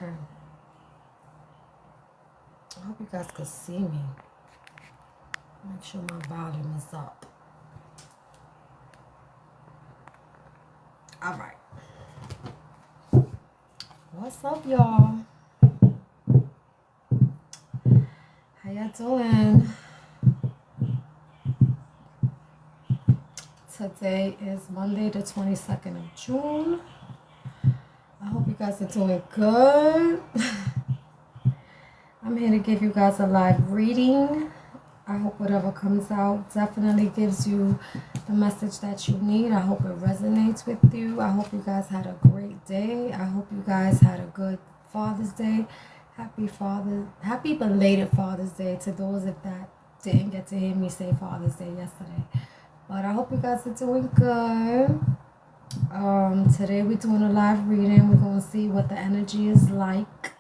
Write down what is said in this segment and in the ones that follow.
Okay. I hope you guys can see me. Make sure my volume is up. All right. What's up, y'all? How y'all doing? Today is Monday, the 22nd of June. I hope you guys are doing good. I'm here to give you guys a live reading. I hope whatever comes out definitely gives you the message that you need. I hope it resonates with you. I hope you guys had a great day. I hope you guys had a good Father's Day. Happy belated Father's Day to those if that didn't get to hear me say Father's Day yesterday. But I hope you guys are doing good. Today we're doing a live reading. We're going to see what the energy is like.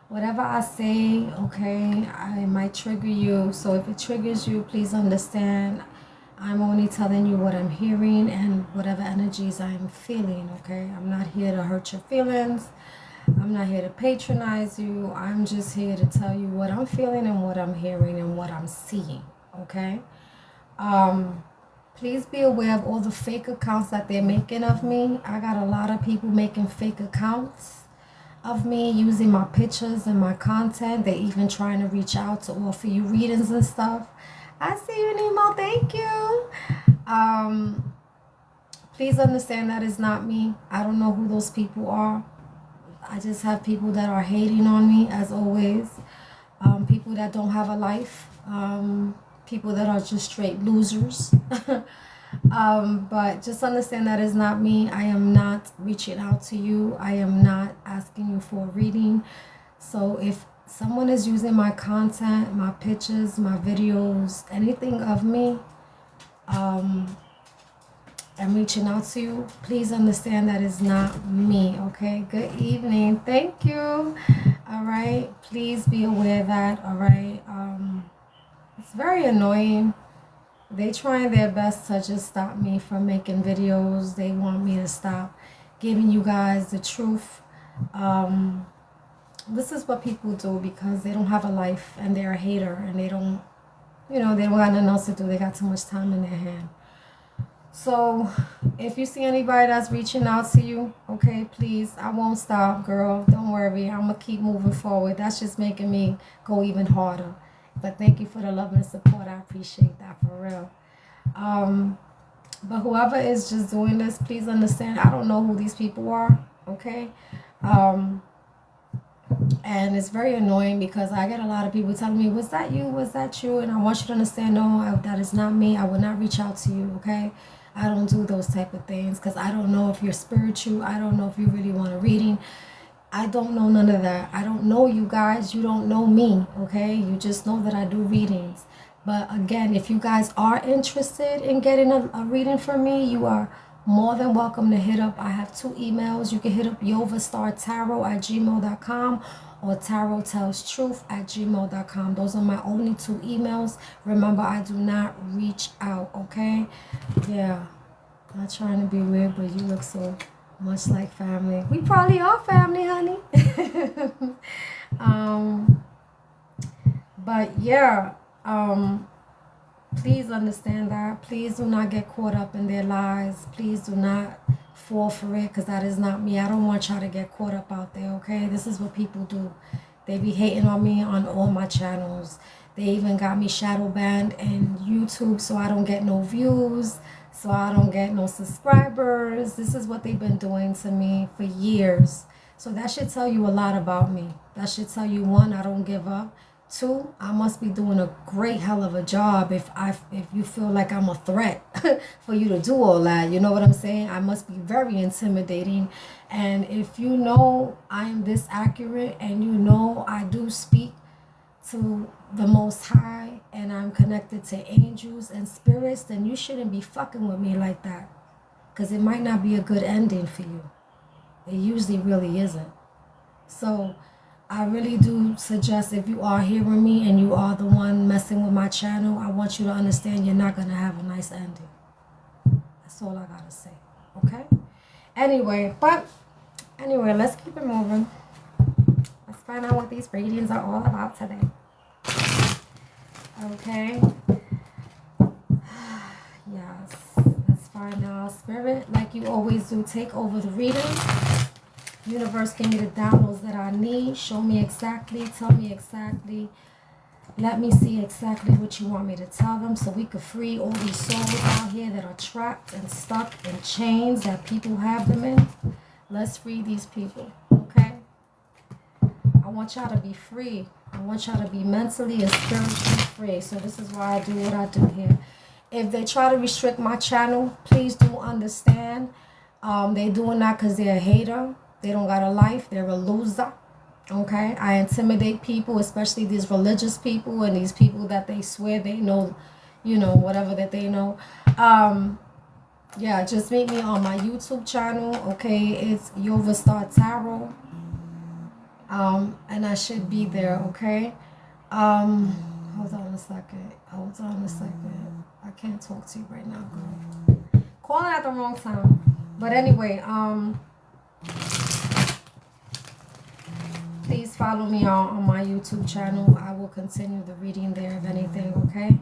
Whatever I say, okay, I might trigger you. So if it triggers you, please understand. I'm only telling you what I'm hearing and whatever energies I'm feeling, okay? I'm not here to hurt your feelings. I'm not here to patronize you. I'm just here to tell you what I'm feeling and what I'm hearing and what I'm seeing, okay? Please be aware of all the fake accounts that they're making of me. I got a lot of people making fake accounts of me using my pictures and my content. They're even trying to reach out to offer you readings and stuff. I see you, Nemo. Thank you. Please understand that is not me. I don't know who those people are. I just have people that are hating on me, as always. People that don't have a life. People that are just straight losers. But just understand that is not me. I am not reaching out to you. I am not asking you for a reading. So if someone is using my content, my pictures, my videos, anything of me, I'm reaching out to you. Please understand that is not me, okay? Good evening. Thank you. All right. Please be aware of that, all right? It's very annoying. They trying their best to just stop me from making videos. They want me to stop giving you guys the truth. This is what people do because they don't have a life and they're a hater and they don't, they don't got nothing else to do. They got too much time in their hand. So if you see anybody that's reaching out to you, okay, please, I won't stop, girl. Don't worry. I'm going to keep moving forward. That's just making me go even harder. But thank you for the love and support. I appreciate that for real. But whoever is just doing this, please understand, I don't know who these people are, okay? And it's very annoying because I get a lot of people telling me, was that you? Was that you? And I want you to understand, no, that is not me. I will not reach out to you, okay? I don't do those type of things because I don't know if you're spiritual. I don't know if you really want a reading. I don't know none of that. I don't know you guys. You don't know me, okay? You just know that I do readings. But again, if you guys are interested in getting a reading from me, you are more than welcome to hit up. I have 2 emails. You can hit up yovastartarot@gmail.com or tarottellstruth@gmail.com. Those are my only 2 emails. Remember, I do not reach out, okay? Yeah, not trying to be weird, but you look so much like family. We probably are family, honey. But yeah, please understand that. Please do not get caught up in their lies. Please do not fall for it because that is not me. I don't want y'all to get caught up out there, okay? This is what people do. They be hating on me on all my channels. They even got me shadow banned in YouTube so I don't get no views, so I don't get no subscribers. This is what they've been doing to me for years. So that should tell you a lot about me. That should tell you, 1, I don't give up. 2, I must be doing a great hell of a job if you feel like I'm a threat for you to do all that. You know what I'm saying? I must be very intimidating. And if you know I am this accurate and you know I do speak to the Most High and I'm connected to angels and spirits, then you shouldn't be fucking with me like that. Because it might not be a good ending for you. It usually really isn't. So I really do suggest, if you are hearing me and you are the one messing with my channel, I want you to understand you're not going to have a nice ending. That's all I got to say. okay? Anyway, let's keep it moving. Let's find out what these readings are all about today. Okay. Yes. Let's find out. Spirit, like you always do, take over the reading. Universe, give me the downloads that I need. Show me exactly. Tell me exactly. Let me see exactly what you want me to tell them so we could free all these souls out here that are trapped and stuck in chains that people have them in. Let's free these people, okay? I want y'all to be free. I want y'all to be mentally and spiritually free. So this is why I do what I do here. If they try to restrict my channel, please do understand. They doing that because they're a hater. They don't got a life. They're a loser. Okay? I intimidate people, especially these religious people and these people that they swear they know, you know, whatever that they know. Yeah, just meet me on my YouTube channel. Okay? It's Yova Star Tarot. And I should be there, okay? Hold on a second. I can't talk to you right now, girl. Calling at the wrong time. But anyway, please follow me on my YouTube channel. I will continue the reading there if anything, okay?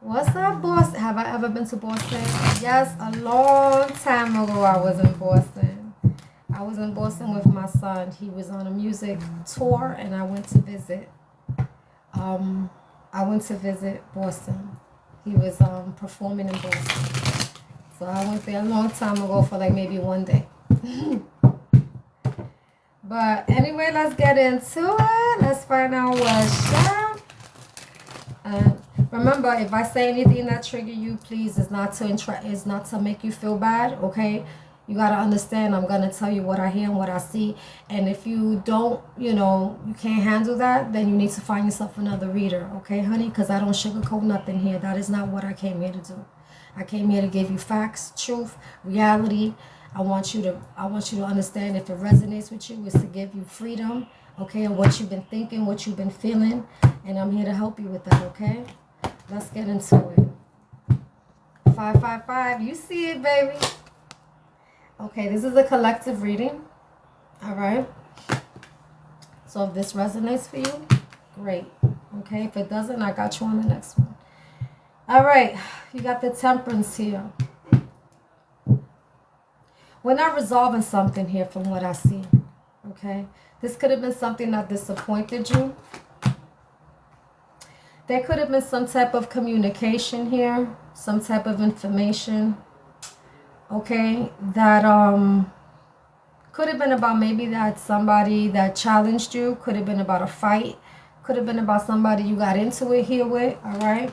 What's up, Boston? Have I ever been to Boston? Yes, a long time ago I was in Boston. I was in Boston with my son. He was on a music tour and I went to visit. I went to visit Boston. He was performing in Boston. So I went there a long time ago for like maybe one day. But anyway, let's get into it. Let's find out what's up. Remember, if I say anything that trigger you, please, it's not to make you feel bad, okay? You got to understand, I'm going to tell you what I hear and what I see. And if you don't, you know, you can't handle that, then you need to find yourself another reader. Okay, honey? Because I don't sugarcoat nothing here. That is not what I came here to do. I came here to give you facts, truth, reality. I want you to understand if it resonates with you, is to give you freedom, okay? And what you've been thinking, what you've been feeling. And I'm here to help you with that, okay? Let's get into it. 555, you see it, baby. Okay, this is a collective reading. All right. So if this resonates for you, great. Okay, if it doesn't, I got you on the next one. All right, you got the Temperance here. We're not resolving something here from what I see. Okay, this could have been something that disappointed you. There could have been some type of communication here, some type of information. Okay, that could have been about maybe that somebody that challenged you, could have been about a fight, could have been about somebody you got into it here with, all right?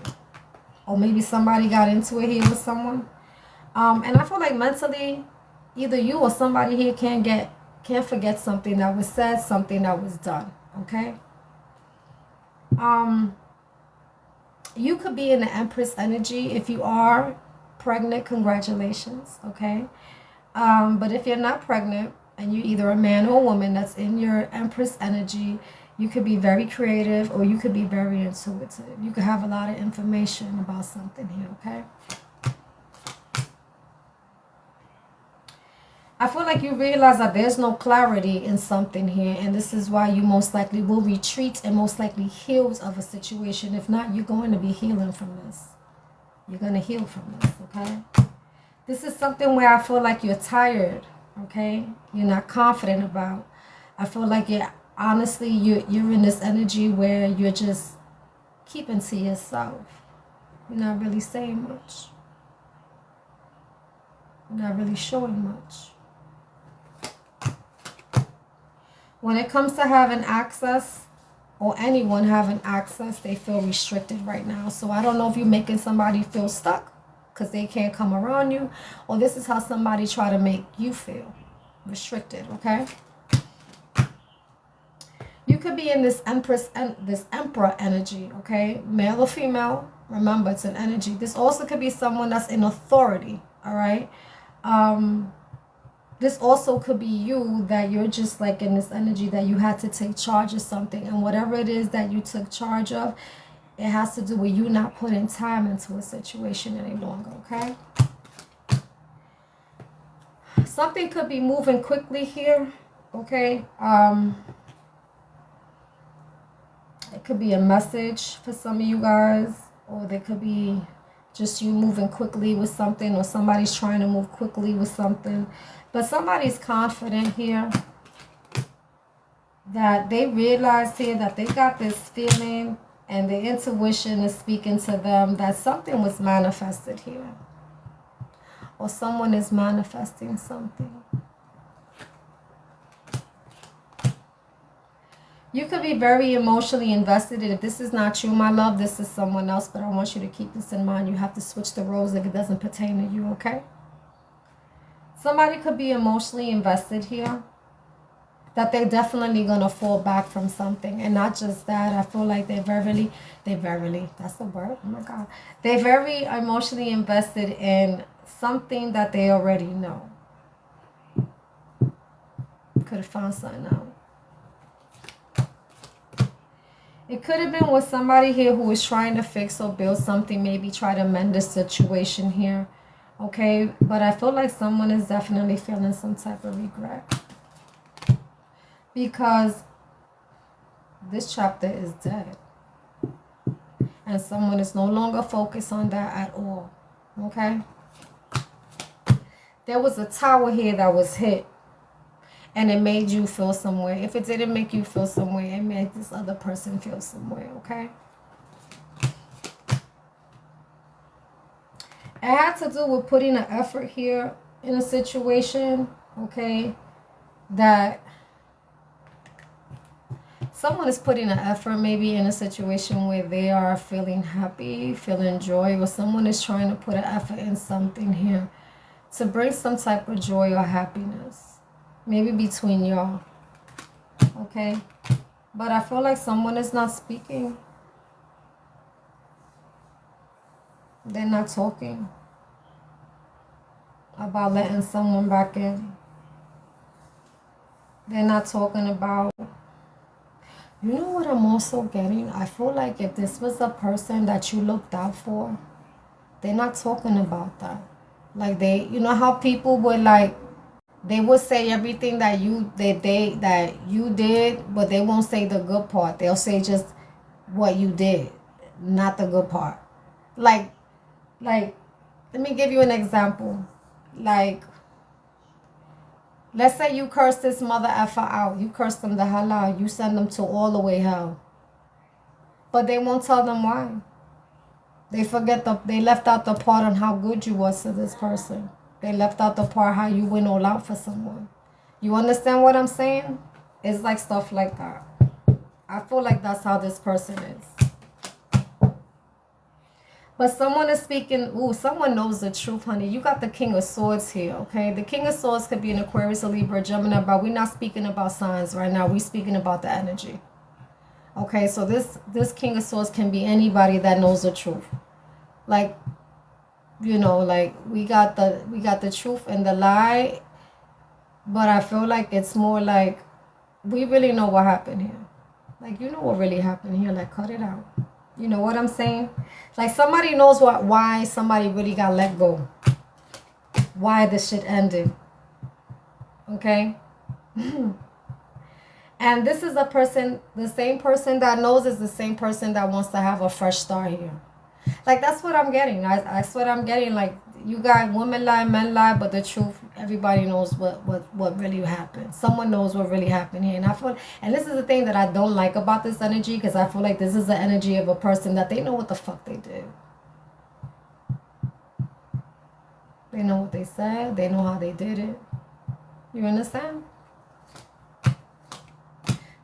Or maybe somebody got into it here with someone. And I feel like mentally, either you or somebody here can't forget something that was said, something that was done, okay? You could be in the Empress energy. If you are pregnant, congratulations, okay? But if you're not pregnant and you're either a man or a woman that's in your Empress energy, you could be very creative or you could be very intuitive. You could have a lot of information about something here, okay? I feel like you realize that there's no clarity in something here, and this is why you most likely will retreat and most likely heal of a situation. If not, you're going to be healing from this. You're going to heal from this, okay? This is something where I feel like you're tired, okay? You're not confident about. I feel like honestly, you're in this energy where you're just keeping to yourself. You're not really saying much. You're not really showing much. When it comes to having access, or anyone having access, they feel restricted right now. So I don't know if you're making somebody feel stuck because they can't come around you, or this is how somebody try to make you feel restricted, okay? You could be in this Empress and this Emperor energy, okay? Male or female, remember it's an energy. This also could be someone that's in authority, all right? This also could be you, that you're just like in this energy that you had to take charge of something. And whatever it is that you took charge of, it has to do with you not putting time into a situation any longer, okay? Something could be moving quickly here, okay? It could be a message for some of you guys, or there could be just you moving quickly with something, or somebody's trying to move quickly with something. But somebody's confident here that they realize here that they got this feeling and the intuition is speaking to them that something was manifested here. Or someone is manifesting something. You could be very emotionally invested. And if this is not you, my love, this is someone else. But I want you to keep this in mind. You have to switch the roles if it doesn't pertain to you, okay? Somebody could be emotionally invested here. That they're definitely going to fall back from something. And not just that. I feel like they're very, that's the word. Oh my God. They're very emotionally invested in something that they already know. Could have found something out. It could have been with somebody here who was trying to fix or build something, maybe try to mend the situation here. Okay, but I feel like someone is definitely feeling some type of regret. Because this chapter is dead. And someone is no longer focused on that at all. Okay? There was a tower here that was hit. And it made you feel some way. If it didn't make you feel some way, it made this other person feel some way, okay? It had to do with putting an effort here in a situation, okay? That someone is putting an effort maybe in a situation where they are feeling happy, feeling joy, or someone is trying to put an effort in something here to bring some type of joy or happiness. Maybe between y'all. Okay? But I feel like someone is not speaking. They're not talking about letting someone back in. They're not talking about... You know what I'm also getting? I feel like if this was a person that you looked out for, they're not talking about that. Like they... You know how people would like... They would say everything that you did, but they won't say the good part. They'll say just what you did, not the good part. Like, let me give you an example. Like, let's say you curse this mother effer out. You curse them the hell out. You send them to all the way hell. But they won't tell them why. They left out the part on how good you was to this person. They left out the part how you went all out for someone. You understand what I'm saying? It's like stuff like that. I feel like that's how this person is. But someone is speaking... Ooh, someone knows the truth, honey. You got the King of Swords here, okay? The King of Swords could be an Aquarius, a Libra, Gemini, but we're not speaking about signs right now. We're speaking about the energy. Okay, so this King of Swords can be anybody that knows the truth. Like... You know, like we got the truth and the lie, but I feel like it's more like we really know what happened here. Like, you know what really happened here. Like, cut it out. You know what I'm saying? Like, somebody knows why somebody really got let go. Why this shit ended. Okay? And this is a person, the same person that knows is the same person that wants to have a fresh start here. Like, that's what I'm getting. That's what I'm getting. Like, you got women lie, men lie, but the truth, everybody knows what really happened. Someone knows what really happened here. And this is the thing that I don't like about this energy, because I feel like this is the energy of a person that they know what the fuck they did. They know what they said. They know how they did it. You understand?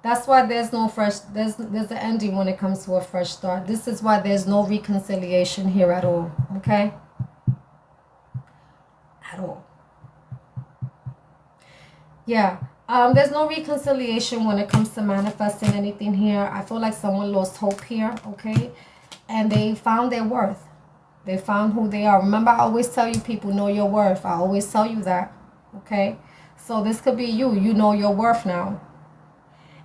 That's why there's no fresh, there's an ending when it comes to a fresh start. This is why there's no reconciliation here at all, okay? At all. Yeah, there's no reconciliation when it comes to manifesting anything here. I feel like someone lost hope here, okay? And they found their worth. They found who they are. Remember, I always tell you, people, know your worth. I always tell you that, okay? So this could be you. You know your worth now.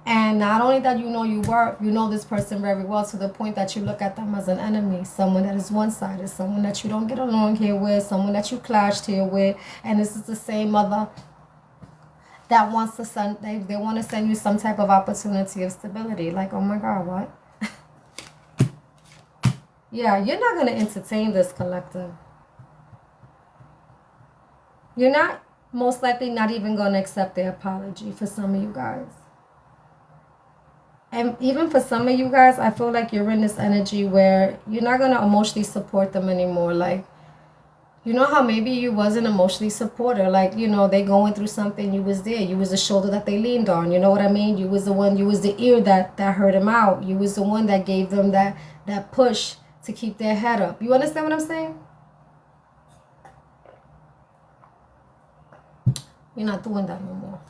And not only that, you know this person very well, to the point that you look at them as an enemy, someone that is one-sided, someone that you don't get along here with, someone that you clashed here with. And this is the same mother that wants to send, they want to send you some type of opportunity of stability. Like, oh my God, what? Yeah, you're not going to entertain this, collective. You're not, most likely not even going to accept their apology for some of you guys. And even for some of you guys, I feel like you're in this energy where you're not going to emotionally support them anymore. Like, you know how maybe you wasn't emotionally supporter. Like, you know, they going through something, you was there. You was the shoulder that they leaned on. You know what I mean? You was the one, you was the ear that heard them out. You was the one that gave them that push to keep their head up. You understand what I'm saying? You're not doing that no more.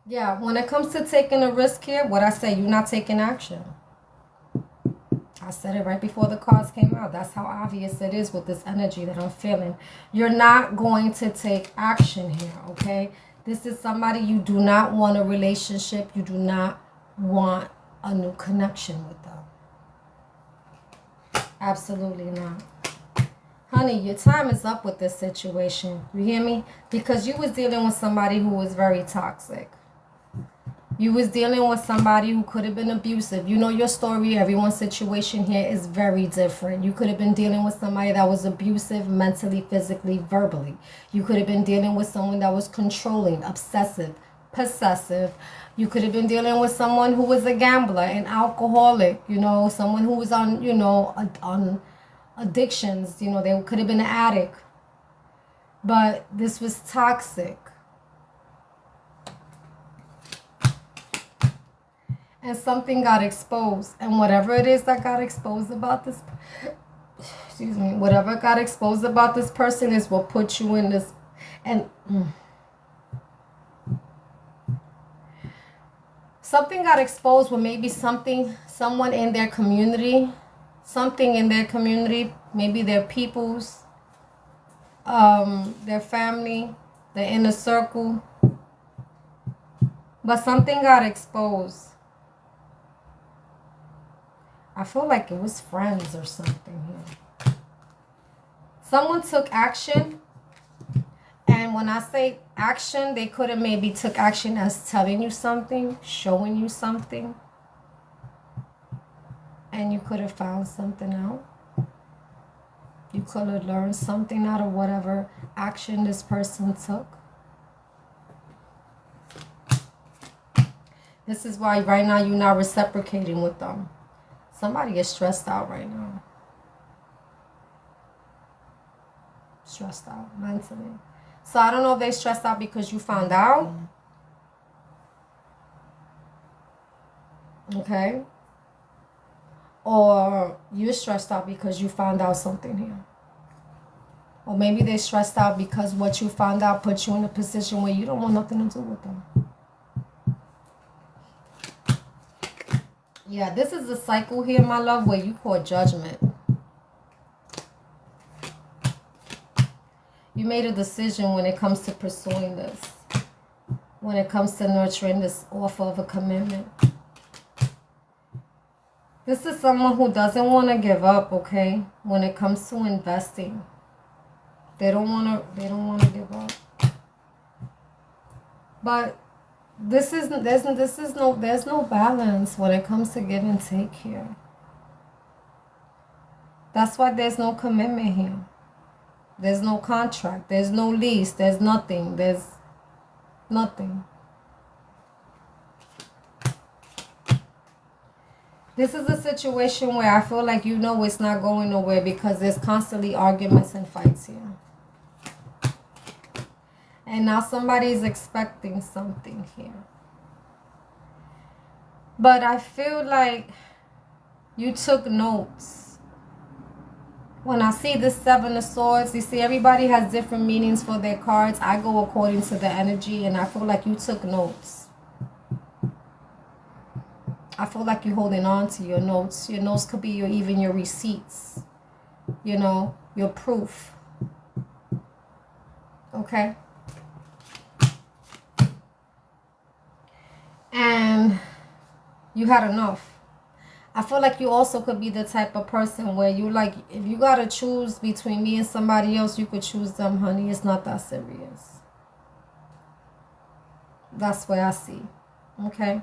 Yeah, when it comes to taking a risk here, what I say, you're not taking action. I said it right before the cards came out. That's how obvious it is with this energy that I'm feeling. You're not going to take action here, okay? This is somebody you do not want a relationship. You do not want a new connection with them. Absolutely not. Honey, your time is up with this situation. You hear me? Because you was dealing with somebody who was very toxic. You was dealing with somebody who could have been abusive. You know your story. Everyone's situation here is very different. You could have been dealing with somebody that was abusive mentally, physically, verbally. You could have been dealing with someone that was controlling, obsessive, possessive. You could have been dealing with someone who was a gambler, an alcoholic, you know, someone who was on, you know, on addictions. You know, they could have been an addict. But this was toxic. And something got exposed. And whatever it is that got exposed about this, excuse me, whatever got exposed about this person is what put you in this. And something got exposed with maybe someone in their community, maybe their peoples, their family, their inner circle. But something got exposed. I feel like it was friends or something here. Someone took action. And when I say action, they could have maybe took action as telling you something, showing you something. And you could have found something out. You could have learned something out of whatever action this person took. This is why right now you're not reciprocating with them. Somebody is stressed out right now. Stressed out mentally. So I don't know if they're stressed out because you found out. Okay. Or you're stressed out because you found out something here. Or maybe they're stressed out because what you found out put you in a position where you don't want nothing to do with them. Yeah, this is a cycle here, my love, where you call judgment. You made a decision when it comes to pursuing this. When it comes to nurturing this offer of a commitment. This is someone who doesn't want to give up, okay? When it comes to investing. They don't want to give up. But there's no balance when it comes to give and take here. That's why there's no commitment here. There's no contract. There's no lease. There's nothing. There's nothing. This is a situation where I feel like you know it's not going nowhere because there's constantly arguments and fights here. And now somebody's expecting something here. But I feel like you took notes. When I see the Seven of Swords, you see everybody has different meanings for their cards. I go according to the energy, and I feel like you took notes. I feel like you're holding on to your notes. Your notes could be even your receipts. You know, your proof. Okay? and you had enough. I feel like you also could be the type of person where you like, if you gotta choose between me and somebody else, you could choose them, honey. It's not that serious. That's what I see. Okay?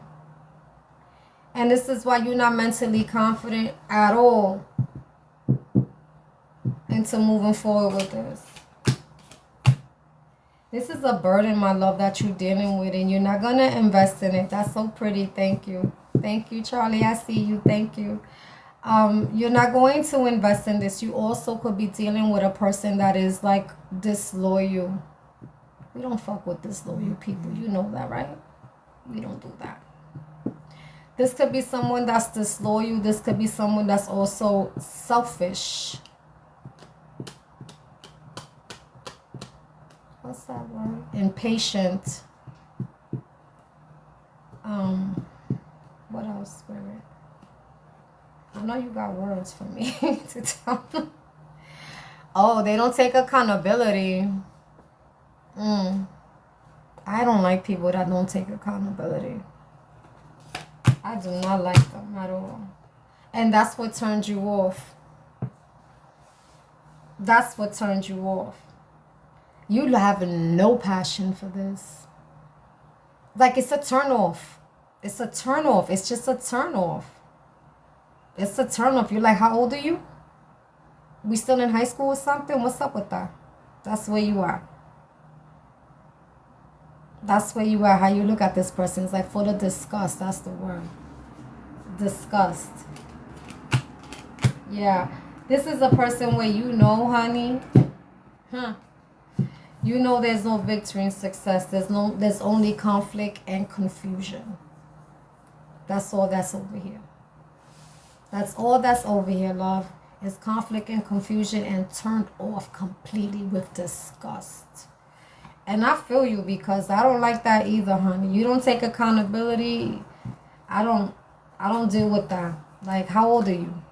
And this is why you're not mentally confident at all into moving forward with this. This is a burden, my love, that you're dealing with, and you're not going to invest in it. That's so pretty. Thank you. Thank you, Charlie. I see you. Thank you. You're not going to invest in this. You also could be dealing with a person that is like disloyal. We don't fuck with disloyal people. You know that, right? We don't do that. This could be someone that's disloyal. This could be someone that's also selfish. What's that word? Impatient. What else, Spirit? I know you got words for me to tell them. Oh, they don't take accountability. I don't like people that don't take accountability. I do not like them at all. And that's what turned you off. That's what turned you off. You have no passion for this. Like, it's a turn off. It's a turn off. It's just a turn off. It's a turn off. You're like, how old are you? We still in high school or something? What's up with that? That's where you are. That's where you are. How you look at this person. It's like full of disgust. That's the word. Disgust. Yeah. This is a person where you know, honey. You know there's no victory and success. There's only conflict and confusion. That's all that's over here. That's all that's over here, love. Is conflict and confusion and turned off completely with disgust. And I feel you, because I don't like that either, honey. You don't take accountability. I don't deal with that. Like, how old are you?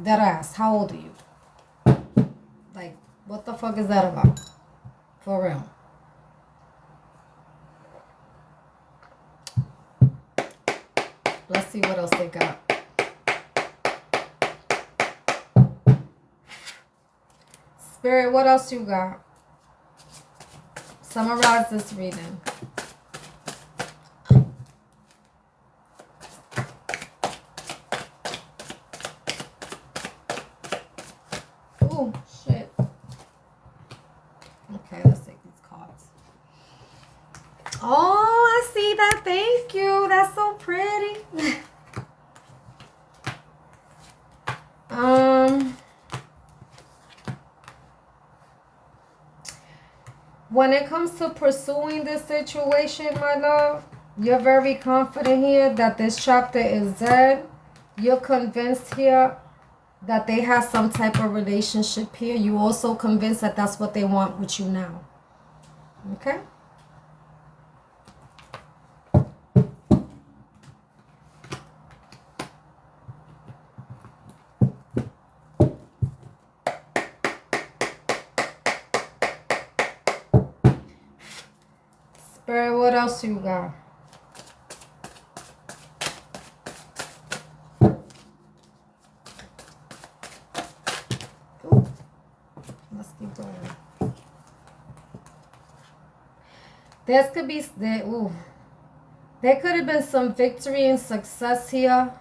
Dead ass, how old are you? Like, what the fuck is that about? For real. Let's see what else they got. Spirit, what else you got? Summarize this reading. Oh, shit. Okay, let's take these cards. Oh, I see that. Thank you. That's so pretty. When it comes to pursuing this situation, my love, you're very confident here that this chapter is dead. You're convinced here that they have some type of relationship here. You also convinced that that's what they want with you now. Okay? Spirit, what else you got? Ooh. Let's keep going. There could be there could have been some victory and success here.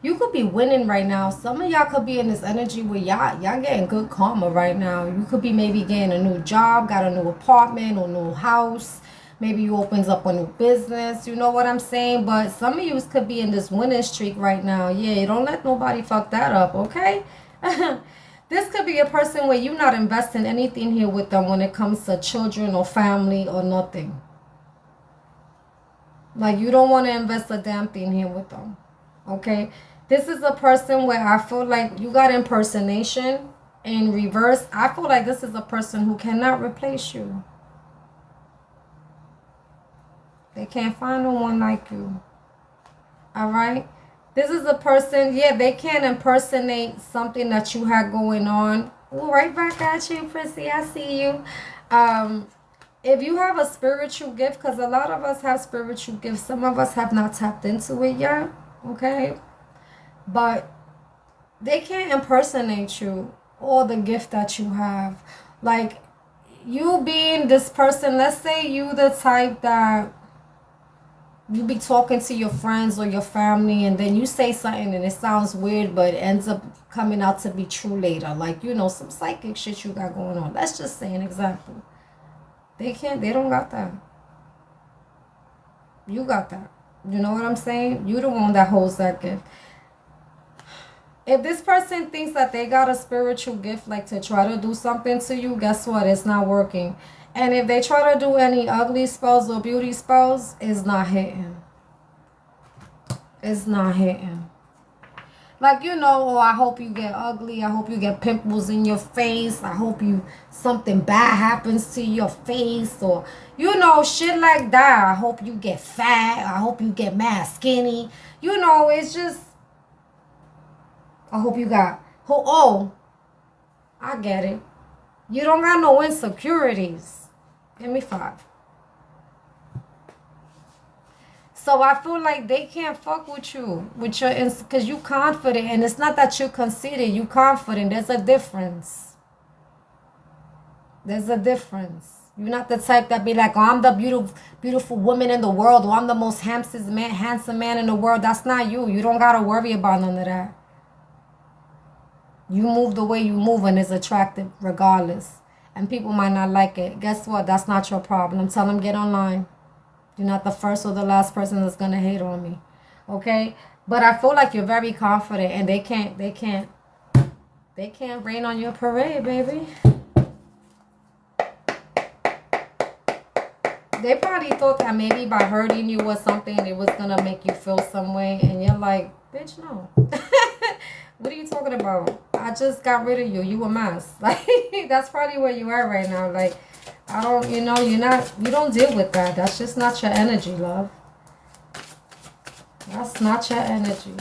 You could be winning right now. Some of y'all could be in this energy where y'all getting good karma right now. You could be maybe getting a new job, got a new apartment or new house. Maybe you opens up a new business. You know what I'm saying? But some of you could be in this winning streak right now. Yeah, don't let nobody fuck that up, okay? This could be a person where you're not investing anything here with them when it comes to children or family or nothing. Like, you don't want to invest a damn thing here with them, okay? This is a person where I feel like you got impersonation in reverse. I feel like this is a person who cannot replace you. They can't find no one like you. All right? This is a person, yeah, they can't impersonate something that you had going on. Ooh, right back at you, Prissy. I see you. If you have a spiritual gift, because a lot of us have spiritual gifts, some of us have not tapped into it yet, okay? But they can't impersonate you or the gift that you have. Like, you being this person, let's say you the type that you be talking to your friends or your family and then you say something and it sounds weird but it ends up coming out to be true later. Like, you know, some psychic shit you got going on. Let's just say an example. They don't got that. You got that. You know what I'm saying? You the one that holds that gift. If this person thinks that they got a spiritual gift, like to try to do something to you, guess what? It's not working. And if they try to do any ugly spells or beauty spells, it's not hitting. It's not hitting. Like, you know, oh, I hope you get ugly. I hope you get pimples in your face. I hope something bad happens to your face. Or, you know, shit like that. I hope you get fat. I hope you get mad skinny. You know, it's just, I hope you got, oh, I get it. You don't got no insecurities. Give me 5. So I feel like they can't fuck with you, with your, because you confident, and it's not that you're conceited, you confident. There's a difference. There's a difference. You're not the type that be like, oh, I'm the beautiful woman in the world, or I'm the most handsome man in the world. That's not you. You don't gotta worry about none of that. You move the way you move, and it's attractive regardless. And people might not like it. Guess what? That's not your problem. Tell them get online. You're not the first or the last person that's gonna hate on me. Okay? But I feel like you're very confident, and they can't rain on your parade, baby. They probably thought that maybe by hurting you or something, it was gonna make you feel some way, and you're like, bitch, no. What are you talking about? I just got rid of you. You a mess. Like, that's probably where you are right now. Like, I don't, you know, you don't deal with that. That's just not your energy, love. That's not your energy.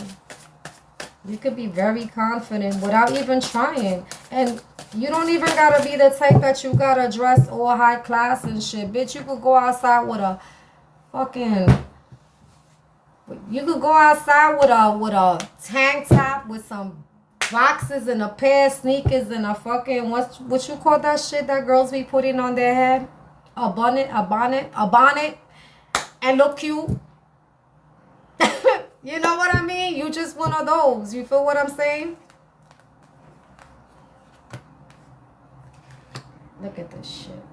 You could be very confident without even trying. And you don't even gotta be the type that you gotta dress all high class and shit. Bitch, you could go outside with a fucking... You could go outside with a tank top with some boxes and a pair of sneakers and a fucking what you call that shit that girls be putting on their head? A bonnet, and look cute. You know what I mean? You just one of those. You feel what I'm saying? Look at this shit.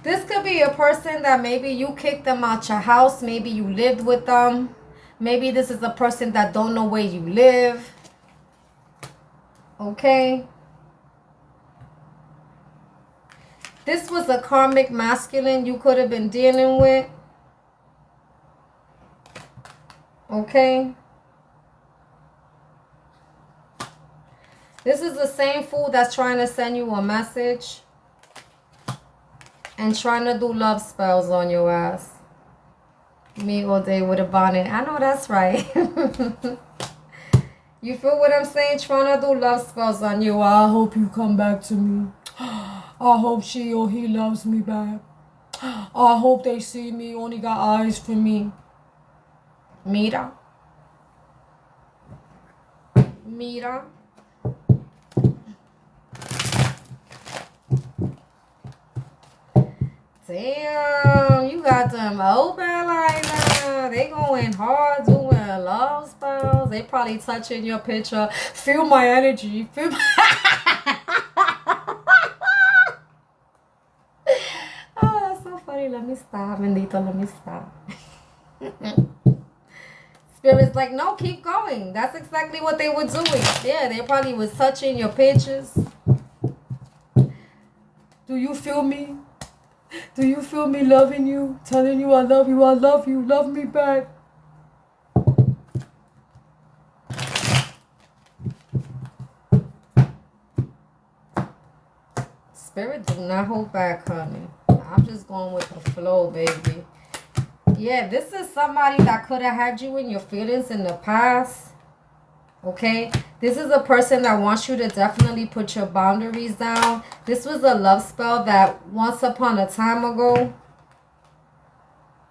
This could be a person that maybe you kicked them out your house. Maybe you lived with them. Maybe this is a person that don't know where you live. Okay? This was a karmic masculine you could have been dealing with. Okay? This is the same fool that's trying to send you a message and trying to do love spells on your ass. Me all day with a bonnet. I know that's right. You feel what I'm saying? Trying to do love spells on you. I hope you come back to me. I hope she or he loves me back. I hope they see me, only got eyes for me. Mira. Damn, you got them open like that. They going hard doing love spells. They probably touching your picture. Feel my energy. Feel my... Oh, that's so funny. Let me stop, Bendito. Let me stop. Spirit's like, no, keep going. That's exactly what they were doing. Yeah, they probably was touching your pictures. Do you feel me? Do you feel me loving you? Telling you I love you, love me back. Spirit do not hold back, honey. I'm just going with the flow, baby. Yeah, this is somebody that could have had you in your feelings in the past. Okay? This is a person that wants you to definitely put your boundaries down. This was a love spell that once upon a time ago,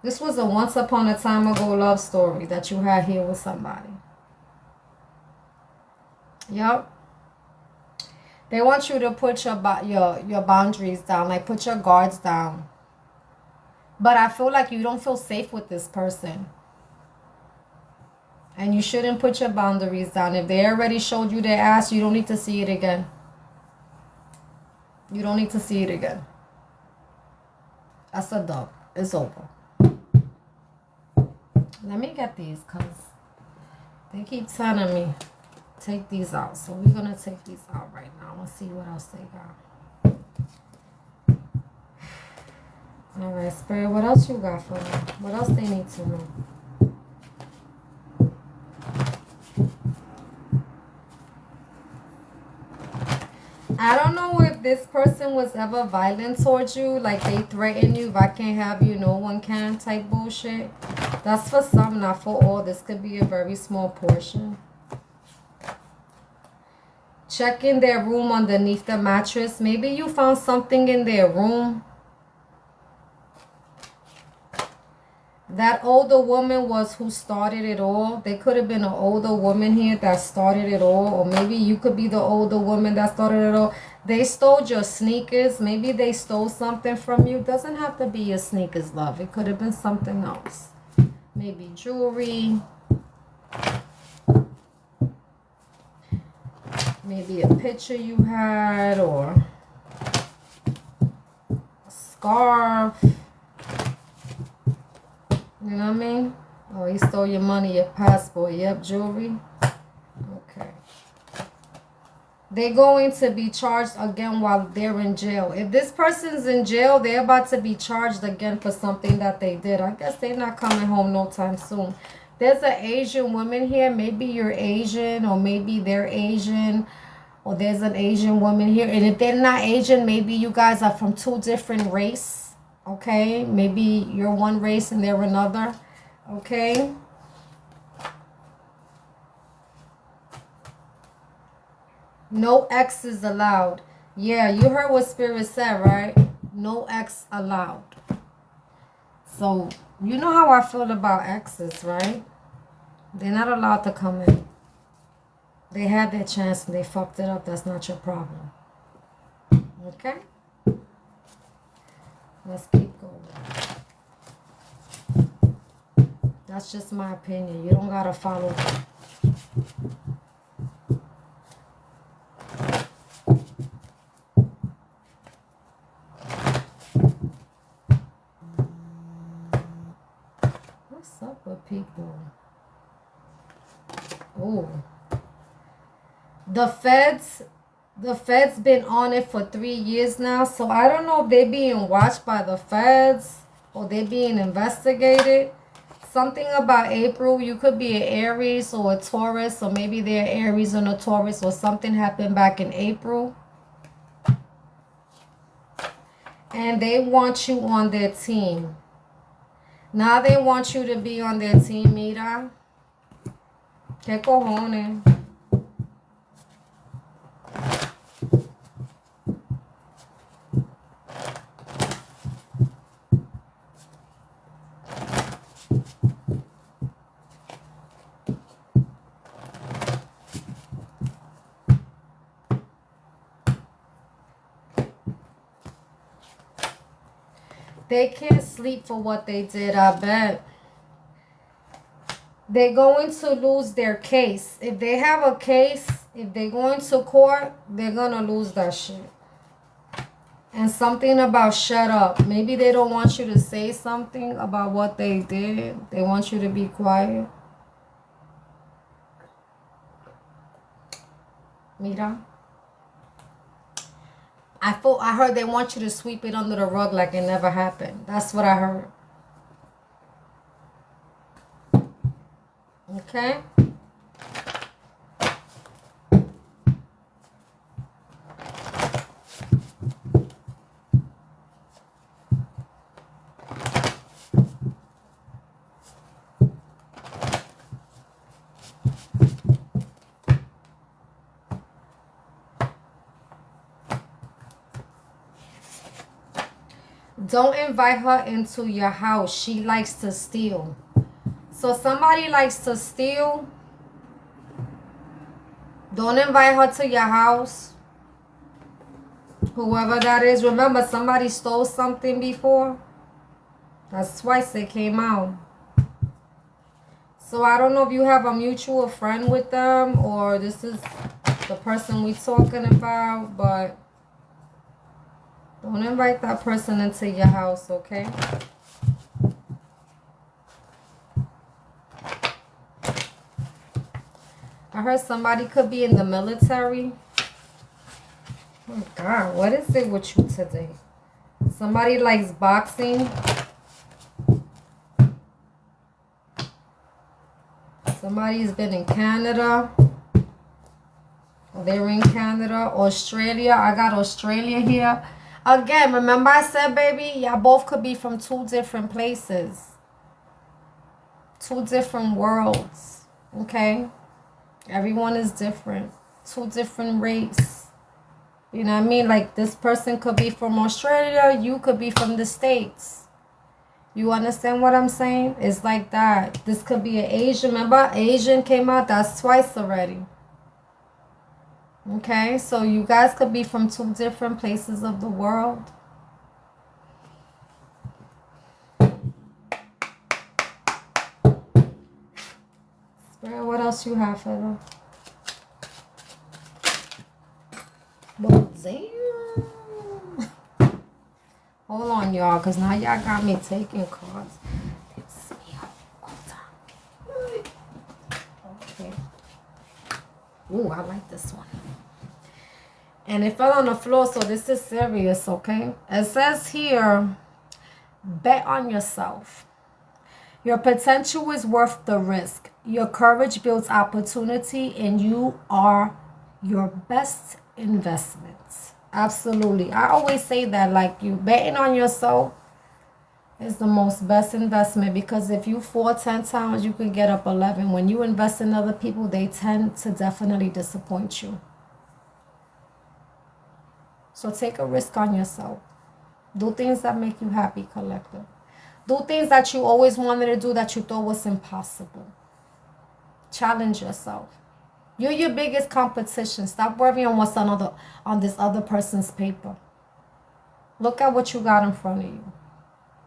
This was a once upon a time ago love story that you had here with somebody. Yep. They want you to put your boundaries down, like put your guards down. But I feel like you don't feel safe with this person. And you shouldn't put your boundaries down. If they already showed you their ass, you don't need to see it again. You don't need to see it again. That's a dub. It's over. Let me get these because they keep telling me take these out. So we're going to take these out right now. Let's see what else they got. All right, Spirit, what else you got for me? What else they need to know? I don't know if this person was ever violent towards you, like they threatened you, if I can't have you, no one can type bullshit. That's for some, not for all. This could be a very small portion. Check in their room underneath the mattress. Maybe you found something in their room. That older woman was who started it all. There could have been an older woman here that started it all. Or maybe you could be the older woman that started it all. They stole your sneakers. Maybe they stole something from you. It doesn't have to be your sneakers, love. It could have been something else. Maybe jewelry. Maybe a picture you had or a scarf. You know what I mean? Oh, he stole your money, your passport. Yep, jewelry. Okay. They're going to be charged again while they're in jail. If this person's in jail, they're about to be charged again for something that they did. I guess they're not coming home no time soon. There's an Asian woman here. Maybe you're Asian or maybe they're Asian. Or there's an Asian woman here. And if they're not Asian, maybe you guys are from two different races. Okay, maybe you're one race and they're another. Okay. No exes allowed. Yeah, you heard what Spirit said, right? No ex allowed. So, you know how I feel about exes, right? They're not allowed to come in. They had their chance and they fucked it up. That's not your problem. Okay? Let's keep going. That's just my opinion. You don't gotta follow them. What's up with people? Oh. The feds been on it for 3 years now, so I don't know if they're being watched by the feds or they're being investigated. Something about April, you could be an Aries or a Taurus, or maybe they're Aries and a Taurus, or something happened back in April. And they want you on their team. Now they want you to be on their team, mira. ¿Qué cojones? They can't sleep for what they did, I bet. They're going to lose their case. If they have a case, if they go into court, they're going to lose that shit. And something about shut up. Maybe they don't want you to say something about what they did. They want you to be quiet. Mira. I heard they want you to sweep it under the rug like it never happened. That's what I heard. Okay? Don't invite her into your house. She likes to steal. So somebody likes to steal. Don't invite her to your house. Whoever that is. Remember, somebody stole something before. That's twice it came out. So I don't know if you have a mutual friend with them or this is the person we're talking about, but don't invite that person into your house, okay? I heard somebody could be in the military. Oh God, what is it with you today? Somebody likes boxing. Somebody's been in Canada. They're in Canada, Australia. I got Australia here. Again, remember I said, baby, y'all both could be from 2 different places. 2 different worlds. Okay? Everyone is different. 2 different race. You know what I mean? Like this person could be from Australia. You could be from the States. You understand what I'm saying? It's like that. This could be an Asian. Remember, Asian came out. That's twice already. Okay, so you guys could be from 2 different places of the world. Spirit, what else you have for them? Well, damn. Hold on, y'all, because now y'all got me taking cards. Okay. Ooh, I like this one. And it fell on the floor, so this is serious, okay? It says here, bet on yourself. Your potential is worth the risk. Your courage builds opportunity, and you are your best investments. Absolutely. I always say that, like, you betting on yourself is the most best investment, because if you fall 10 times, you can get up 11. When you invest in other people, they tend to definitely disappoint you. So take a risk on yourself. Do things that make you happy, collective. Do things that you always wanted to do that you thought was impossible. Challenge yourself. You're your biggest competition. Stop worrying on what's on this other person's paper. Look at what you got in front of you.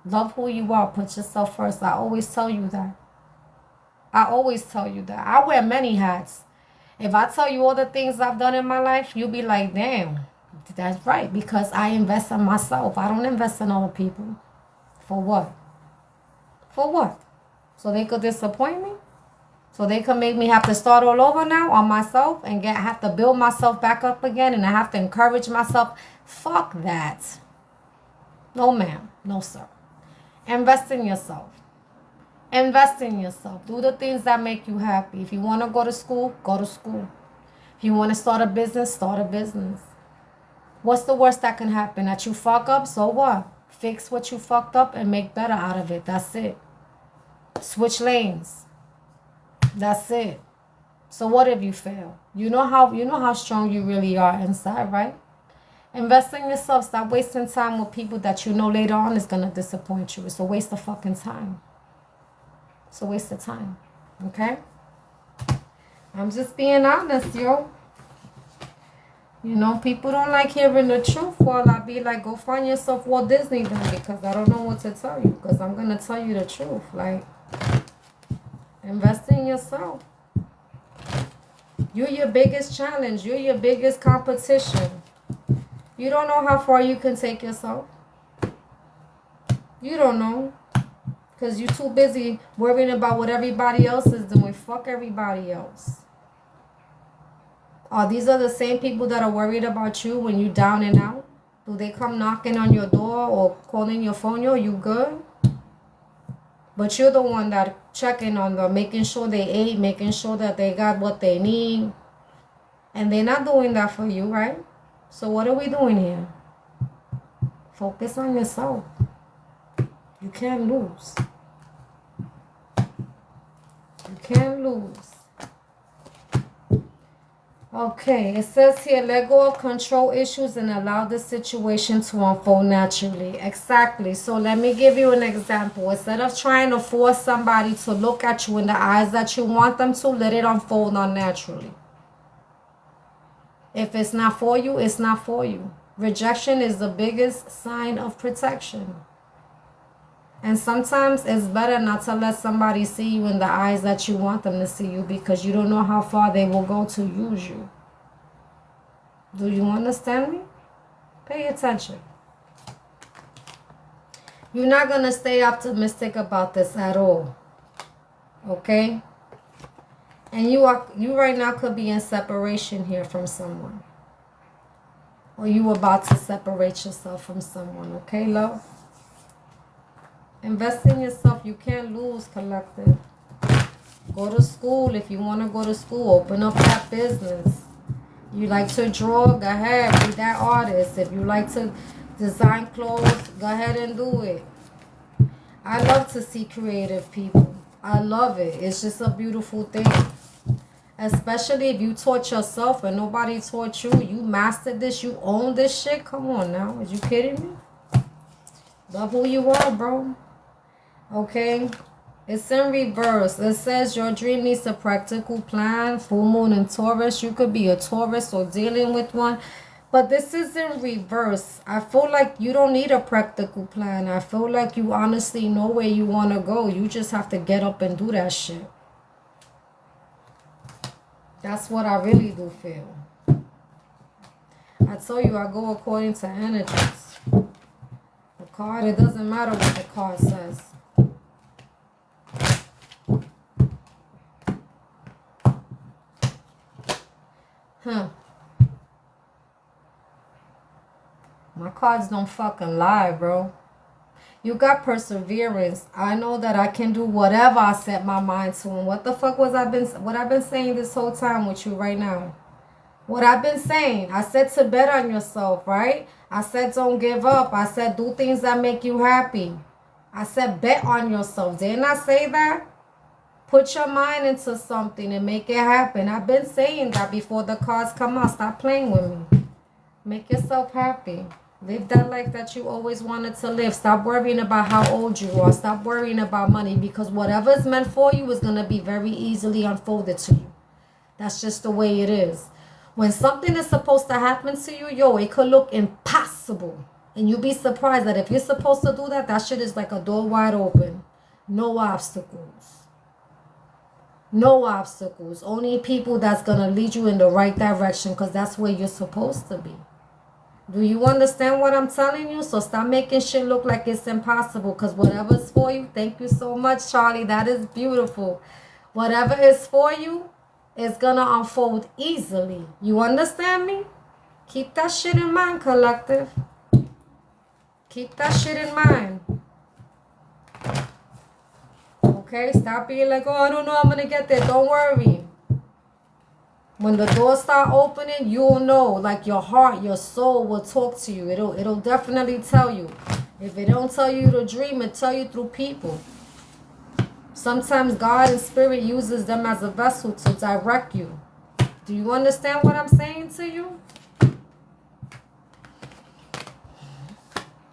Love who you are. Put yourself first. I always tell you that. I always tell you that. I wear many hats. If I tell you all the things I've done in my life, you'll be like, damn, that's right. Because I invest in myself. I don't invest in other people. For what? For what? So they could disappoint me? So they could make me have to start all over now on myself and have to build myself back up again, and I have to encourage myself? Fuck that. No, ma'am. No, sir. Invest in yourself. Invest in yourself. Do the things that make you happy. If you want to go to school, go to school. If you want to start a business, start a business. What's the worst that can happen? That you fuck up? So what? Fix what you fucked up and make better out of it. That's it. Switch lanes. That's it. So what if you fail? You know how strong you really are inside, right? Invest in yourself. Stop wasting time with people that you know later on is going to disappoint you. It's a waste of fucking time. It's a waste of time. Okay? I'm just being honest, yo. You know, people don't like hearing the truth. Well, I'll be like, go find yourself Walt Disney then, because I don't know what to tell you. Because I'm going to tell you the truth. Like, invest in yourself. You're your biggest challenge. You're your biggest competition. You don't know how far you can take yourself. You don't know. Because you're too busy worrying about what everybody else is doing. Fuck everybody else. Are these are the same people that are worried about you when you're down and out? Do they come knocking on your door or calling your phone? Yo, you good? But you're the one that checking on them, making sure they ate, making sure that they got what they need. And they're not doing that for you, right? So what are we doing here? Focus on yourself. You can't lose. You can't lose. Okay, it says here, let go of control issues and allow the situation to unfold naturally. Exactly. So let me give you an example. Instead of trying to force somebody to look at you in the eyes that you want them to, let it unfold unnaturally. If it's not for you, it's not for you. Rejection is the biggest sign of protection. And sometimes it's better not to let somebody see you in the eyes that you want them to see you, because you don't know how far they will go to use you. Do you understand me? Pay attention. You're not going to stay optimistic about this at all. Okay? And you right now could be in separation here from someone. Or you about to separate yourself from someone. Okay, love? Invest in yourself. You can't lose, collective. Go to school if you want to go to school. Open up that business. You like to draw? Go ahead. Be that artist. If you like to design clothes, go ahead and do it. I love to see creative people. I love it. It's just a beautiful thing. Especially if you taught yourself and nobody taught you. You mastered this. You own this shit. Come on now. Are you kidding me? Love who you are, bro. Okay, it's in reverse. It says your dream needs a practical plan. Full moon in Taurus. You could be a Taurus or dealing with one. But this is in reverse. I feel like you don't need a practical plan. I feel like you honestly know where you want to go. You just have to get up and do that shit. That's what I really do feel. I told you I go according to energies. The card, it doesn't matter what the card says. Huh. My cards don't fucking lie, bro. You got perseverance. I know that I can do whatever I set my mind to. And what the fuck what I've been saying this whole time with you right now? What I've been saying. I said to bet on yourself, right? I said don't give up. I said do things that make you happy. I said bet on yourself. Didn't I say that? Put your mind into something and make it happen. I've been saying that before the cards come out. Stop playing with me. Make yourself happy. Live that life that you always wanted to live. Stop worrying about how old you are. Stop worrying about money, because whatever is meant for you is going to be very easily unfolded to you. That's just the way it is. When something is supposed to happen to you, yo, it could look impossible. And you'll be surprised that if you're supposed to do that, that shit is like a door wide open. No obstacles. No obstacles. Only people that's going to lead you in the right direction, because that's where you're supposed to be. Do you understand what I'm telling you? So stop making shit look like it's impossible, because whatever's for you, thank you so much, Charlie. That is beautiful. Whatever is for you is going to unfold easily. You understand me? Keep that shit in mind, collective. Keep that shit in mind. Okay, stop being like, oh, I don't know, I'm going to get there. Don't worry. When the doors start opening, you'll know. Like your heart, your soul will talk to you. It'll definitely tell you. If it don't tell you to dream, it tell you through people. Sometimes God and Spirit uses them as a vessel to direct you. Do you understand what I'm saying to you?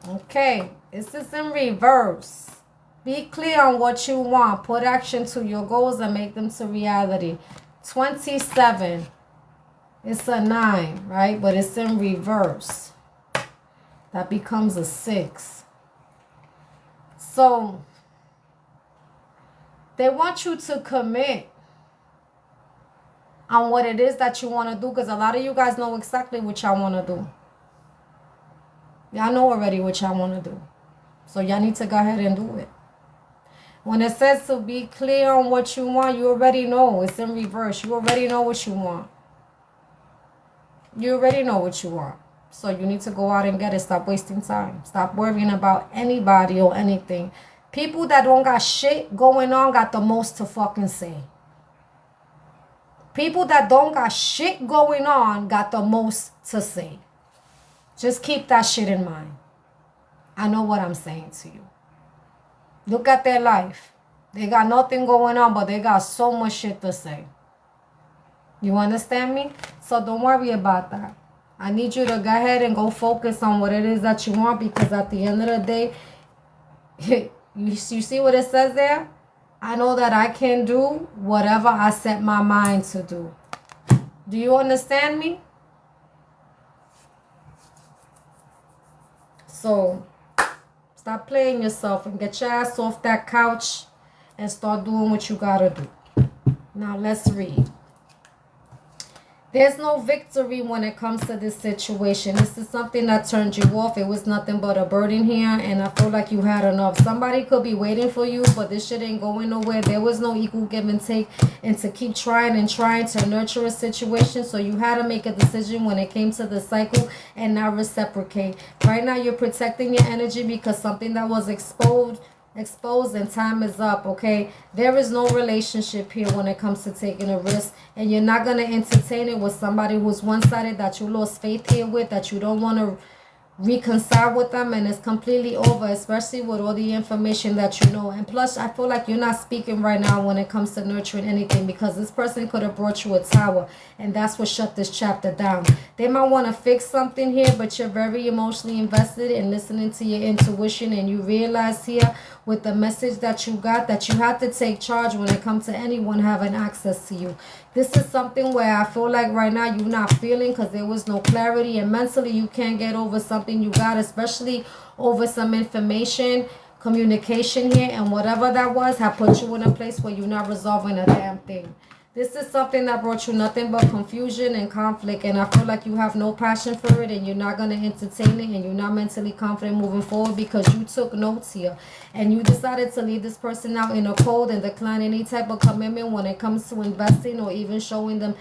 Okay, this is in reverse. Be clear on what you want. Put action to your goals and make them to reality. 27. It's a 9, right? But it's in reverse. That becomes a 6. So, they want you to commit on what it is that you want to do, because a lot of you guys know exactly what y'all want to do. Y'all know already what y'all want to do. So y'all need to go ahead and do it. When it says to be clear on what you want, you already know. It's in reverse. You already know what you want. You already know what you want. So you need to go out and get it. Stop wasting time. Stop worrying about anybody or anything. People that don't got shit going on got the most to fucking say. People that don't got shit going on got the most to say. Just keep that shit in mind. I know what I'm saying to you. Look at their life. They got nothing going on, but they got so much shit to say. You understand me? So don't worry about that. I need you to go ahead and go focus on what it is that you want, because at the end of the day, you see what it says there? I know that I can do whatever I set my mind to do. Do you understand me? So stop playing yourself and get your ass off that couch and start doing what you gotta do. Now let's read. There's no victory when it comes to this situation. This is something that turned you off. It was nothing but a burden here, and I feel like you had enough. Somebody could be waiting for you, but this shit ain't going nowhere. There was no equal give and take, and to keep trying and trying to nurture a situation. So you had to make a decision when it came to the cycle and not reciprocate. Right now, you're protecting your energy because something that was exposed and time is up. Okay, there is no relationship here when it comes to taking a risk, and you're not going to entertain it with somebody who's one-sided, that you lost faith here with, that you don't want to reconcile with them, and it's completely over, especially with all the information that you know. And plus, I feel like you're not speaking right now when it comes to nurturing anything, because this person could have brought you a tower, and that's what shut this chapter down. They might want to fix something here, but you're very emotionally invested in listening to your intuition, and you realize here with the message that you got that you have to take charge when it comes to anyone having access to you. This is something where I feel like right now you're not feeling, because there was no clarity, and mentally you can't get over something you got, especially over some information, communication here, and whatever that was have put you in a place where you're not resolving a damn thing. This is something that brought you nothing but confusion and conflict, and I feel like you have no passion for it, and you're not going to entertain it, and you're not mentally confident moving forward because you took notes here, and you decided to leave this person out in a cold and decline any type of commitment when it comes to investing or even showing them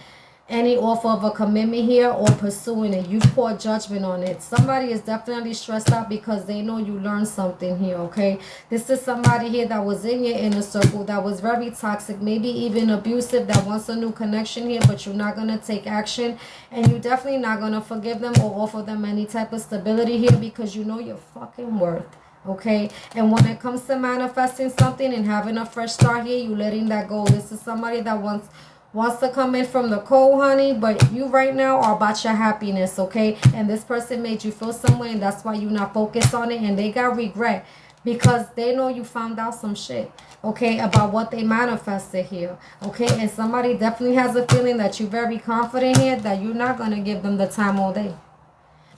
any offer of a commitment here or pursuing it. You poured judgment on it. Somebody is definitely stressed out because they know you learned something here, okay? This is somebody here that was in your inner circle, that was very toxic, maybe even abusive, that wants a new connection here, but you're not going to take action, and you're definitely not going to forgive them or offer them any type of stability here because you know your fucking worth. Okay, and when it comes to manifesting something and having a fresh start here, you letting that go. This is somebody that wants to come in from the cold, honey, but you right now are about your happiness, okay? And this person made you feel some way, and that's why you're not focused on it, and they got regret because they know you found out some shit, okay, about what they manifested here, okay? And somebody definitely has a feeling that you're very confident here, that you're not going to give them the time all day.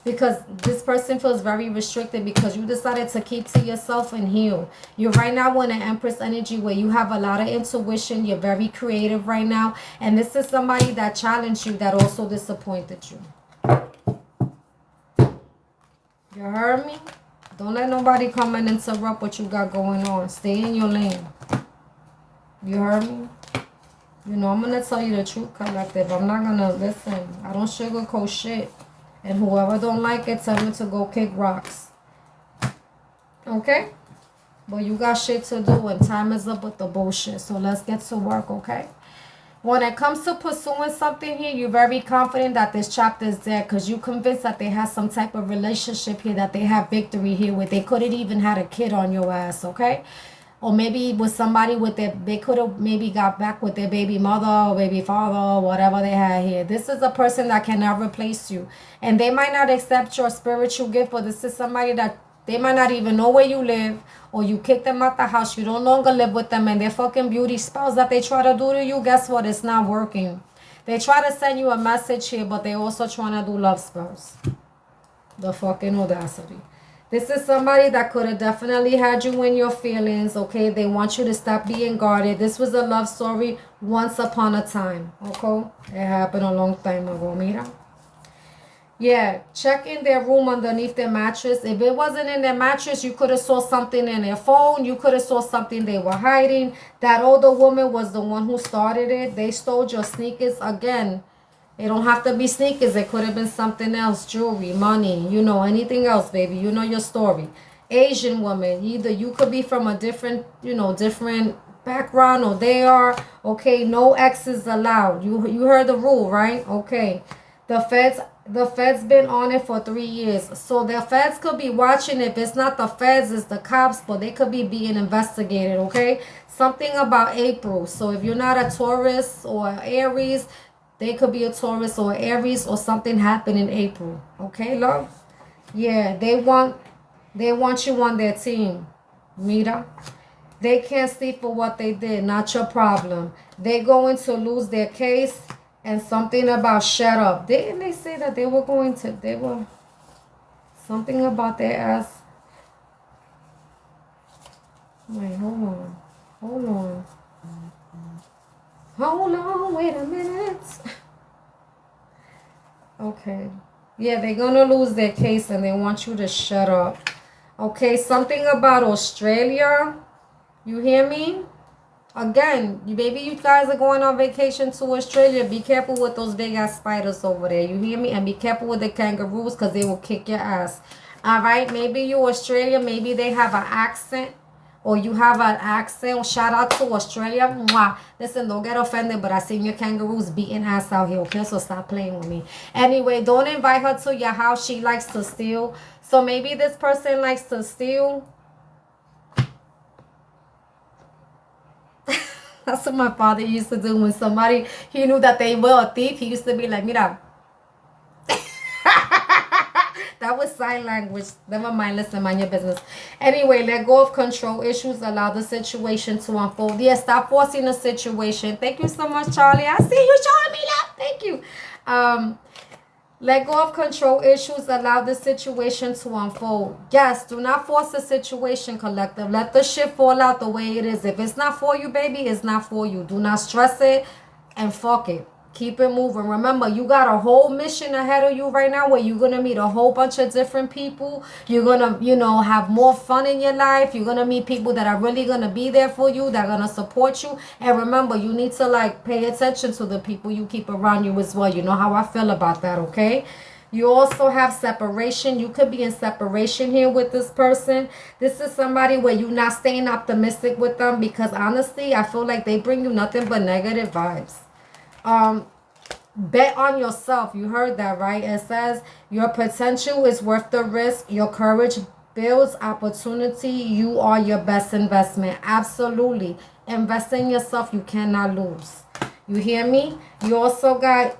Because this person feels very restricted because you decided to keep to yourself and heal. You're right now in an Empress energy where you have a lot of intuition. You're very creative right now. And this is somebody that challenged you, that also disappointed you. You heard me? Don't let nobody come and interrupt what you got going on. Stay in your lane. You heard me? You know, I'm going to tell you the truth, collective. I'm not going to listen. I don't sugarcoat shit. And whoever don't like it, tell me to go kick rocks. Okay? But you got shit to do and time is up with the bullshit. So let's get to work, okay? When it comes to pursuing something here, you're very confident that this chapter is there because you're convinced that they have some type of relationship here, that they have victory here with. They could have even had a kid on your ass, okay? Or maybe with somebody with their, they could have maybe got back with their baby mother or baby father or whatever they had here. This is a person that cannot replace you. And they might not accept your spiritual gift, but this is somebody that they might not even know where you live, or you kick them out the house. You don't longer live with them, and their fucking beauty spells that they try to do to you, guess what? It's not working. They try to send you a message here, but they also trying to do love spells. The fucking audacity. This is somebody that could have definitely had you in your feelings, okay? They want you to stop being guarded. This was a love story once upon a time, okay? It happened a long time ago, mira. Yeah, check in their room underneath their mattress. If it wasn't in their mattress, you could have saw something in their phone. You could have saw something they were hiding. That older woman was the one who started it. They stole your sneakers again. It don't have to be sneakers. It could have been something else, jewelry, money, you know, anything else, baby. You know your story. Asian woman, either you could be from a different, you know, different background, or they are, okay, no exes allowed. You heard the rule, right? Okay. The feds been on it for 3 years. So the feds could be watching. If it's not the feds, it's the cops, but they could be being investigated, okay? Something about April. So if you're not a Taurus or Aries, They could be a Taurus or Aries, or something happened in April. Okay, love? Yeah, they want you on their team. Mira. They can't see for what they did. Not your problem. They're going to lose their case, and something about shut up. Didn't they say that they were going to, they were, something about their ass. Wait, hold on. Hold on. Hold on, wait a minute. Okay. Yeah, they're going to lose their case, and they want you to shut up. Okay, something about Australia. You hear me? Again, maybe you guys are going on vacation to Australia. Be careful with those big ass spiders over there. You hear me? And be careful with the kangaroos, because they will kick your ass. All right? Maybe you Australia. Maybe they have an accent, or you have an accent. Shout out to Australia. Mwah. Listen, don't get offended, but I seen your kangaroos beating ass out here, okay? So stop playing with me. Anyway, don't invite her to your house. She likes to steal. So maybe this person likes to steal. That's what my father used to do when somebody, he knew that they were a thief. He used to be like, mira. That was sign language. Never mind. Listen, mind your business. Anyway, let go of control issues. Allow the situation to unfold. Yeah, stop forcing the situation. Thank you so much, Charlie. I see you showing me love. Thank you. Let go of control issues. Allow the situation to unfold. Yes, do not force the situation, collective. Let the shit fall out the way it is. If it's not for you, baby, it's not for you. Do not stress it, and fuck it. Keep it moving. Remember, you got a whole mission ahead of you right now, where you're going to meet a whole bunch of different people. You're going to, have more fun in your life. You're going to meet people that are really going to be there for you, that are going to support you. And remember, you need to, pay attention to the people you keep around you as well. You know how I feel about that, okay? You also have separation. You could be in separation here with this person. This is somebody where you're not staying optimistic with them, because honestly, I feel like they bring you nothing but negative vibes. Bet on yourself. You heard that, right? It says your potential is worth the risk. Your courage builds opportunity. You are your best investment. Absolutely. Invest in yourself. You cannot lose. You hear me? You also got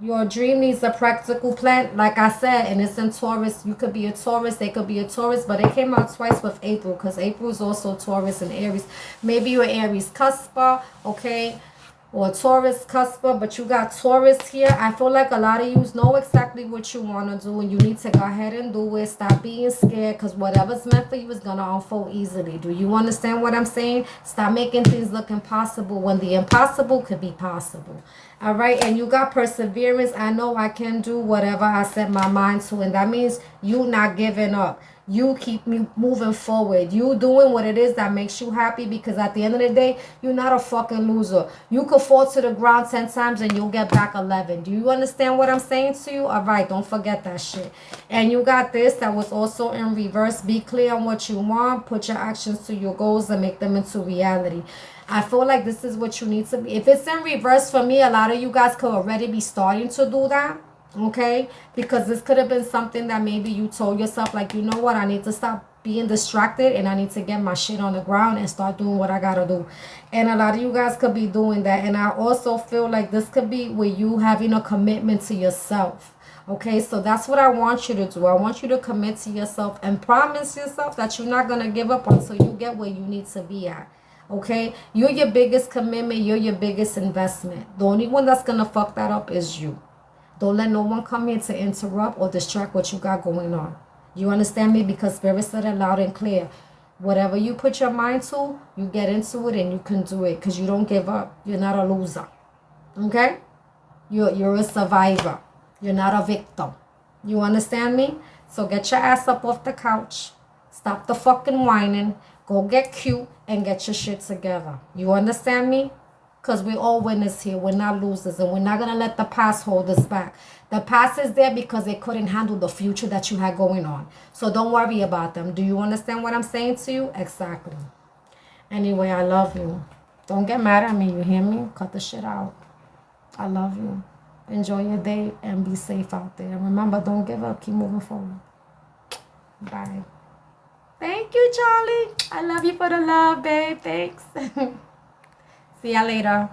your dream needs a practical plan, like I said, and it's in Taurus. You could be a Taurus, they could be a Taurus, but it came out twice with April, because April is also Taurus and Aries. Maybe you're Aries cusper, okay, or Taurus cusper, but you got Taurus here. I feel like a lot of you know exactly what you want to do, and you need to go ahead and do it. Stop being scared, because whatever's meant for you is going to unfold easily. Do you understand what I'm saying? Stop making things look impossible when the impossible could be possible. All right, and you got perseverance. I know I can do whatever I set my mind to, and that means you not giving up. You keep me moving forward. You doing what it is that makes you happy, because at the end of the day, you're not a fucking loser. You could fall to the ground 10 times and you'll get back 11. Do you understand what I'm saying to you? All right, don't forget that shit. And you got this that was also in reverse. Be clear on what you want. Put your actions to your goals and make them into reality. I feel like this is what you need to be. If it's in reverse for me, a lot of you guys could already be starting to do that. Okay, because this could have been something that maybe you told yourself, like, you know what, I need to stop being distracted, and I need to get my shit on the ground and start doing what I gotta do. And a lot of you guys could be doing that. And I also feel like this could be with you having a commitment to yourself. Okay, so that's what I want you to do. I want you to commit to yourself and promise yourself that you're not gonna give up until you get where you need to be at. Okay, you're your biggest commitment, you're your biggest investment. The only one that's gonna fuck that up is you. Don't let no one come in to interrupt or distract what you got going on. You understand me? Because Spirit said it loud and clear. Whatever you put your mind to, you get into it and you can do it, because you don't give up. You're not a loser. Okay? You're a survivor. You're not a victim. You understand me? So get your ass up off the couch. Stop the fucking whining. Go get cute and get your shit together. You understand me? Because we're all winners here. We're not losers. And we're not going to let the past hold us back. The past is there because they couldn't handle the future that you had going on. So don't worry about them. Do you understand what I'm saying to you? Exactly. Anyway, I love you. Don't get mad at me. You hear me? Cut the shit out. I love you. Enjoy your day and be safe out there. And remember, don't give up. Keep moving forward. Bye. Thank you, Charlie. I love you for the love, babe. Thanks. See ya later.